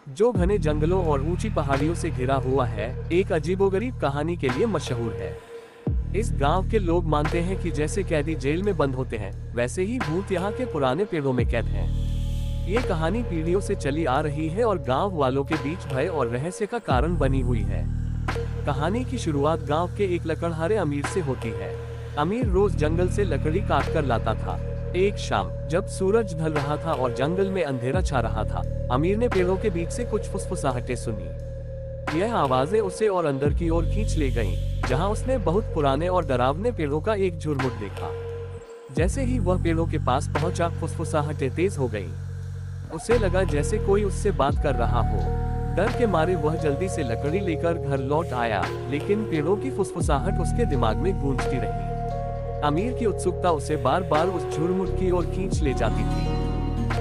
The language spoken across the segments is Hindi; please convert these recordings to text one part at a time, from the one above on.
जो घने जंगलों और ऊंची पहाड़ियों से घिरा हुआ है, एक अजीबोगरीब कहानी के लिए मशहूर है। इस गांव के लोग मानते हैं कि जैसे कैदी जेल में बंद होते हैं, वैसे ही भूत यहाँ के पुराने पेड़ों में कैद हैं। ये कहानी पीढ़ियों से चली आ रही है और गांव वालों के बीच भय और रहस्य का कारण बनी हुई है। कहानी की शुरुआत गांव के एक लकड़हारे अमीर से होती है। अमीर रोज जंगल से लकड़ी काट कर लाता था। एक शाम जब सूरज ढल रहा था और जंगल में अंधेरा छा रहा था, अमीर ने पेड़ों के बीच से कुछ फुसफुसाहटें सुनी। यह आवाजें उसे और अंदर की ओर खींच ले गईं, जहां उसने बहुत पुराने और डरावने पेड़ों का एक झुरमुट देखा। जैसे ही वह पेड़ों के पास पहुंचा, फुसफुसाहटें तेज हो गईं। उसे लगा जैसे कोई उससे बात कर रहा हो। डर के मारे वह जल्दी से लकड़ी लेकर घर लौट आया, लेकिन पेड़ों की फुसफुसाहट उसके दिमाग में गूंजती रही। अमीर की उत्सुकता उसे बार बार उस झुरमुट की ओर खींच ले जाती थी।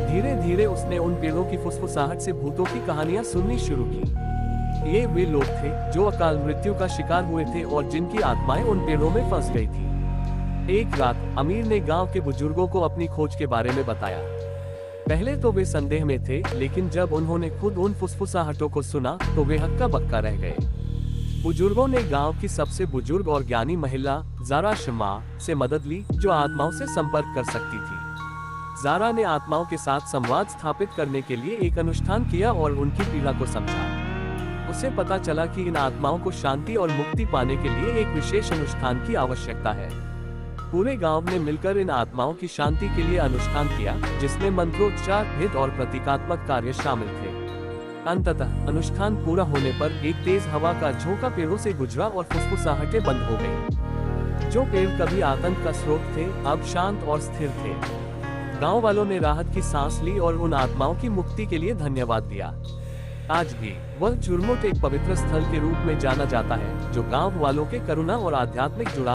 धीरे धीरे उसने उन पेड़ों की फुसफुसाहट से भूतों की कहानियां सुननी शुरू की। ये वे लोग थे जो अकाल मृत्यु का शिकार हुए थे और जिनकी आत्माएं उन पेड़ों में फंस गई थी। एक रात अमीर ने गांव के बुजुर्गों को अपनी खोज के बारे में बताया। पहले तो वे संदेह में थे, लेकिन जब उन्होंने खुद उन फुसफुसाहटों को सुना तो वे हक्का बक्का रह गए। बुजुर्गों ने गांव की सबसे बुजुर्ग और ज्ञानी महिला ज़ारा शमा से मदद ली, जो आत्माओं से संपर्क कर सकती थी। ज़ारा ने आत्माओं के साथ संवाद स्थापित करने के लिए एक अनुष्ठान किया और उनकी पीड़ा को समझा। उसे पता चला कि इन आत्माओं को शांति और मुक्ति पाने के लिए एक विशेष अनुष्ठान की आवश्यकता है। पूरे गांव ने मिलकर इन आत्माओं की शांति के लिए अनुष्ठान किया, जिसमें मंत्रोच्चार, भेद और प्रतीकात्मक कार्य शामिल थे। अंततः अनुष्ठान पूरा होने पर एक तेज हवा का झोंका पेड़ों से गुजरा और फुसफुसाहटें बंद हो गईं। जो पेड़ कभी आतंक का स्रोत थे, अब शांत और स्थिर थे। गांव वालों ने राहत की सांस ली और उन आत्माओं की मुक्ति के लिए धन्यवाद दिया। आज भी वह झुरमुट एक पवित्र स्थल के रूप में जाना जाता है, जो गांव वालों के करुणा और आध्यात्मिक जुड़ाव